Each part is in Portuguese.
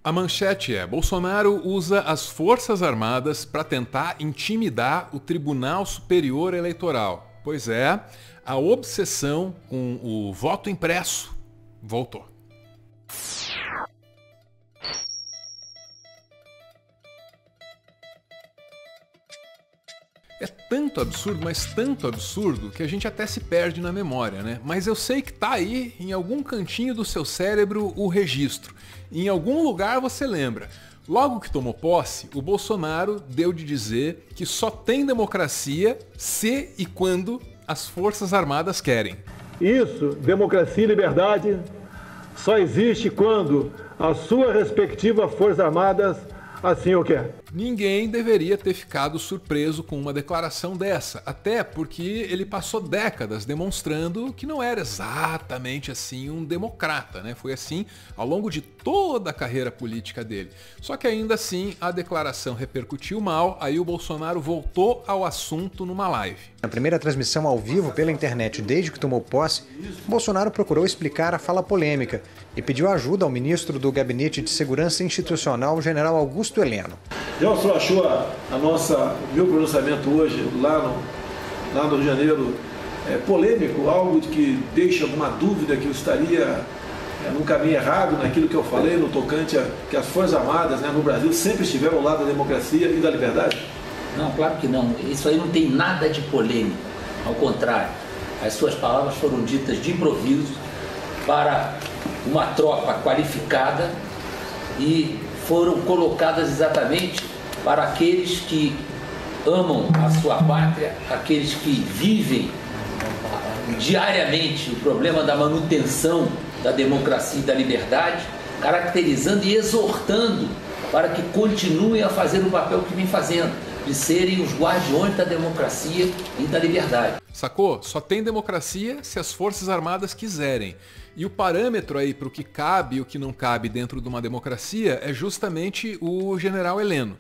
A manchete é: Bolsonaro usa as Forças Armadas para tentar intimidar o Tribunal Superior Eleitoral. Pois é, a obsessão com o voto impresso voltou. É tanto absurdo, mas tanto absurdo, que a gente até se perde na memória, né? Mas eu sei que tá aí, em algum cantinho do seu cérebro, o registro. Em algum lugar você lembra. Logo que tomou posse, o Bolsonaro deu de dizer que só tem democracia se e quando as Forças Armadas querem. Isso, democracia e liberdade, só existe quando as suas respectivas Forças Armadas assim o quer. Ninguém deveria ter ficado surpreso com uma declaração dessa, até porque ele passou décadas demonstrando que não era exatamente assim um democrata, né? Foi assim ao longo de toda a carreira política dele. Só que ainda assim a declaração repercutiu mal, aí o Bolsonaro voltou ao assunto numa live. Na primeira transmissão ao vivo pela internet desde que tomou posse, Bolsonaro procurou explicar a fala polêmica e pediu ajuda ao ministro do Gabinete de Segurança Institucional, general Augusto Heleno. O senhor achou o meu pronunciamento hoje, lá no Rio de Janeiro, polêmico, algo de que deixa alguma dúvida que eu estaria num caminho errado naquilo que eu falei, no tocante a que as Forças Armadas, no Brasil sempre estiveram ao lado da democracia e da liberdade? Não, claro que não. Isso aí não tem nada de polêmico. Ao contrário, as suas palavras foram ditas de improviso para uma tropa qualificada e foram colocadas exatamente para aqueles que amam a sua pátria, aqueles que vivem diariamente o problema da manutenção da democracia e da liberdade, caracterizando e exortando para que continuem a fazer o papel que vem fazendo, de serem os guardiões da democracia e da liberdade. Sacou? Só tem democracia se as Forças Armadas quiserem. E o parâmetro aí para o que cabe e o que não cabe dentro de uma democracia é justamente o general Heleno.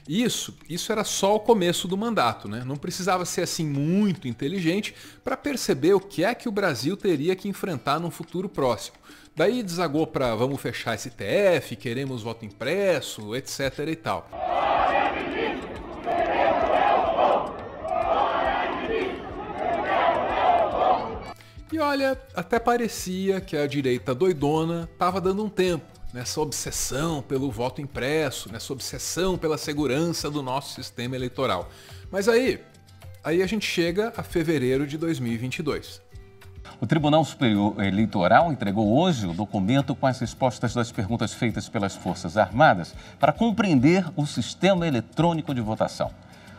Isso era só o começo do mandato, né? Não precisava ser assim muito inteligente para perceber o que é que o Brasil teria que enfrentar num futuro próximo. Daí desagou para vamos fechar STF, queremos voto impresso, etc e tal. E olha, até parecia que a direita doidona estava dando um tempo nessa obsessão pelo voto impresso, nessa obsessão pela segurança do nosso sistema eleitoral. Mas aí a gente chega a fevereiro de 2022. O Tribunal Superior Eleitoral entregou hoje o documento com as respostas das perguntas feitas pelas Forças Armadas para compreender o sistema eletrônico de votação.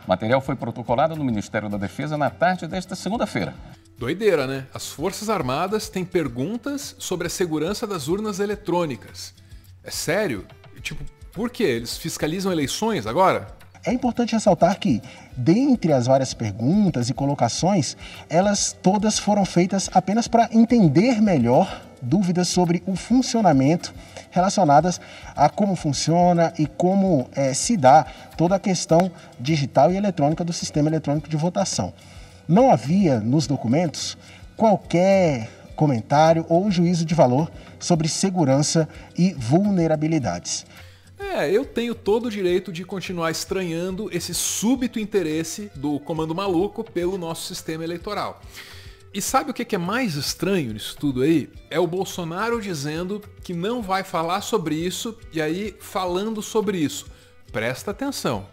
O material foi protocolado no Ministério da Defesa na tarde desta segunda-feira. Doideira, né? As Forças Armadas têm perguntas sobre a segurança das urnas eletrônicas. É sério? Tipo, por quê? Eles fiscalizam eleições agora? É importante ressaltar que, dentre as várias perguntas e colocações, elas todas foram feitas apenas para entender melhor dúvidas sobre o funcionamento relacionadas a como funciona e como se dá toda a questão digital e eletrônica do sistema eletrônico de votação. Não havia nos documentos qualquer comentário ou juízo de valor sobre segurança e vulnerabilidades. Eu tenho todo o direito de continuar estranhando esse súbito interesse do Comando Maluco pelo nosso sistema eleitoral. E sabe o que é mais estranho nisso tudo aí? É o Bolsonaro dizendo que não vai falar sobre isso e aí falando sobre isso. Presta atenção.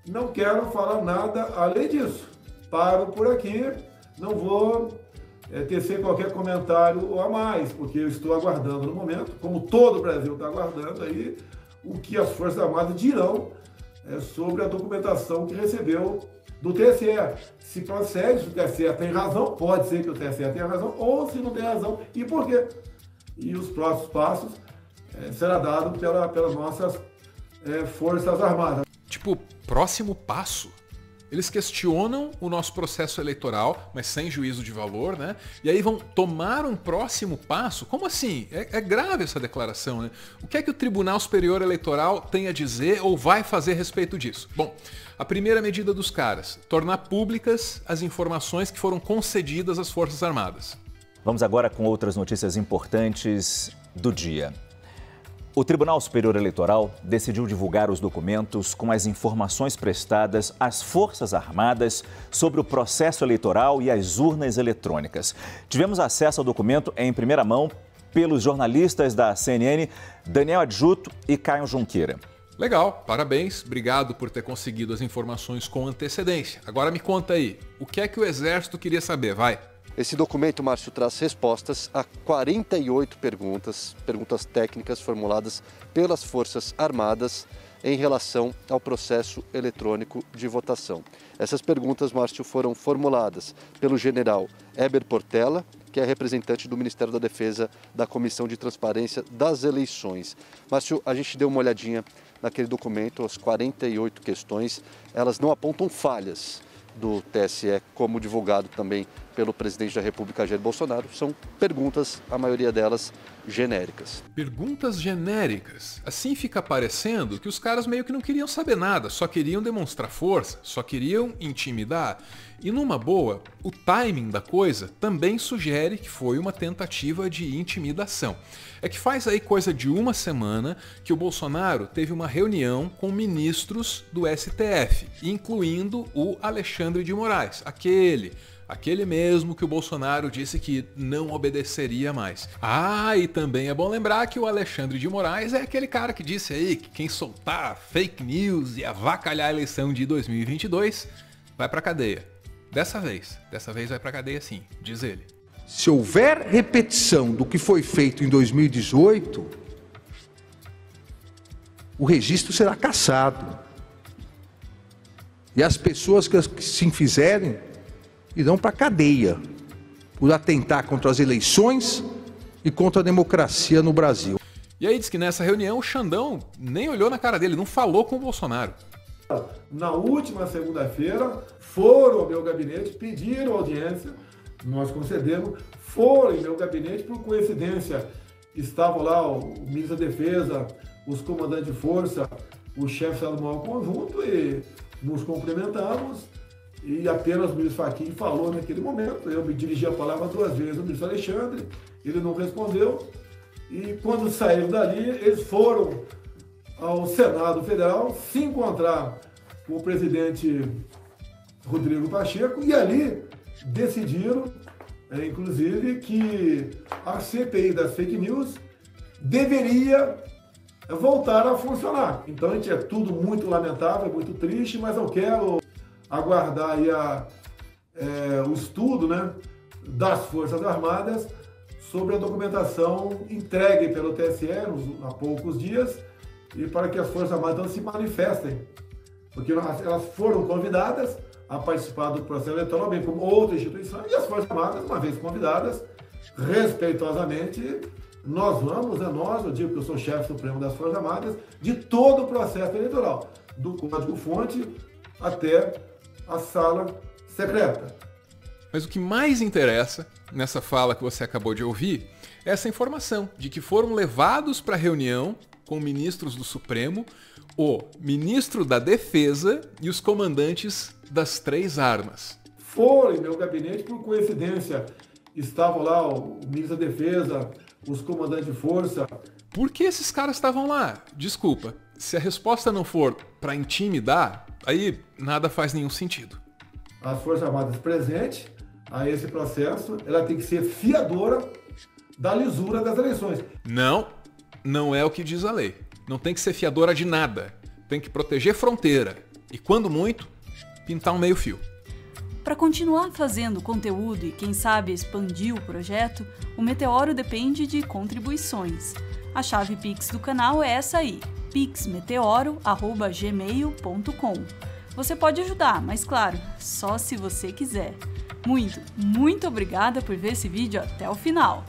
Não quero falar nada além disso. Paro por aqui, não vou tecer qualquer comentário a mais, porque eu estou aguardando no momento, como todo o Brasil está aguardando aí, o que as Forças Armadas dirão sobre a documentação que recebeu do TSE. Se procede, se o TSE tem razão, pode ser que o TSE tenha razão, ou se não tem razão, e por quê? E os próximos passos será dado pelas nossas Forças Armadas. Tipo, próximo passo? Eles questionam o nosso processo eleitoral, mas sem juízo de valor, né? E aí vão tomar um próximo passo? Como assim? É grave essa declaração, né? O que é que o Tribunal Superior Eleitoral tem a dizer ou vai fazer a respeito disso? Bom, a primeira medida dos caras, tornar públicas as informações que foram concedidas às Forças Armadas. Vamos agora com outras notícias importantes do dia. O Tribunal Superior Eleitoral decidiu divulgar os documentos com as informações prestadas às Forças Armadas sobre o processo eleitoral e as urnas eletrônicas. Tivemos acesso ao documento em primeira mão pelos jornalistas da CNN, Daniel Adjuto e Caio Junqueira. Legal, parabéns, obrigado por ter conseguido as informações com antecedência. Agora me conta aí, o que é que o Exército queria saber, vai? Esse documento, Márcio, traz respostas a 48 perguntas técnicas formuladas pelas Forças Armadas em relação ao processo eletrônico de votação. Essas perguntas, Márcio, foram formuladas pelo general Heber Portela, que é representante do Ministério da Defesa da Comissão de Transparência das Eleições. Márcio, a gente deu uma olhadinha naquele documento, as 48 questões, elas não apontam falhas do TSE, como divulgado também pelo presidente da República, Jair Bolsonaro. São perguntas, a maioria delas, genéricas. Perguntas genéricas. Assim fica parecendo que os caras meio que não queriam saber nada, só queriam demonstrar força, só queriam intimidar. E numa boa, o timing da coisa também sugere que foi uma tentativa de intimidação. É que faz aí coisa de uma semana que o Bolsonaro teve uma reunião com ministros do STF, incluindo o Alexandre de Moraes, aquele mesmo que o Bolsonaro disse que não obedeceria mais. Ah, e também é bom lembrar que o Alexandre de Moraes é aquele cara que disse aí que quem soltar fake news e avacalhar a eleição de 2022 vai pra cadeia. Dessa vez vai pra cadeia sim, diz ele. Se houver repetição do que foi feito em 2018, o registro será cassado. E as pessoas que se fizerem irão para a cadeia por atentar contra as eleições e contra a democracia no Brasil. E aí diz que nessa reunião o Xandão nem olhou na cara dele, não falou com o Bolsonaro. Na última segunda-feira, foram ao meu gabinete, pediram audiência, nós concedemos, foram em meu gabinete, por coincidência, estavam lá o ministro da Defesa, os comandantes de força, o chefe Estado-Maior Conjunto, e nos cumprimentamos, e apenas o ministro Fachin falou naquele momento. Eu me dirigi a palavra 2 vezes ao ministro Alexandre, ele não respondeu, e quando saíram dali, eles foram ao Senado Federal se encontrar com o presidente Rodrigo Pacheco, e ali decidiram, inclusive, que a CPI das fake news deveria voltar a funcionar. Então, é tudo muito lamentável, muito triste, mas eu quero aguardar aí o estudo, né, das Forças Armadas sobre a documentação entregue pelo TSE há poucos dias, e para que as Forças Armadas se manifestem, porque elas foram convidadas a participar do processo eleitoral, bem como outras instituições, e as Forças Armadas, uma vez convidadas, respeitosamente, eu digo que eu sou chefe supremo das Forças Armadas, de todo o processo eleitoral, do código-fonte até a sala secreta. Mas o que mais interessa nessa fala que você acabou de ouvir é essa informação de que foram levados para a reunião com ministros do Supremo, o ministro da Defesa e os comandantes das 3 armas. Foram em meu gabinete, por coincidência, estavam lá o ministro da Defesa, os comandantes de força. Por que esses caras estavam lá? Desculpa, se a resposta não for para intimidar, aí nada faz nenhum sentido. As Forças Armadas presentes a esse processo, ela tem que ser fiadora da lisura das eleições. Não é o que diz a lei. Não tem que ser fiadora de nada. Tem que proteger fronteira. E quando muito, pintar um meio-fio. Para continuar fazendo conteúdo e, quem sabe, expandir o projeto, o Meteoro depende de contribuições. A chave Pix do canal é essa aí, pixmeteoro@gmail.com. Você pode ajudar, mas claro, só se você quiser. Muito obrigada por ver esse vídeo até o final.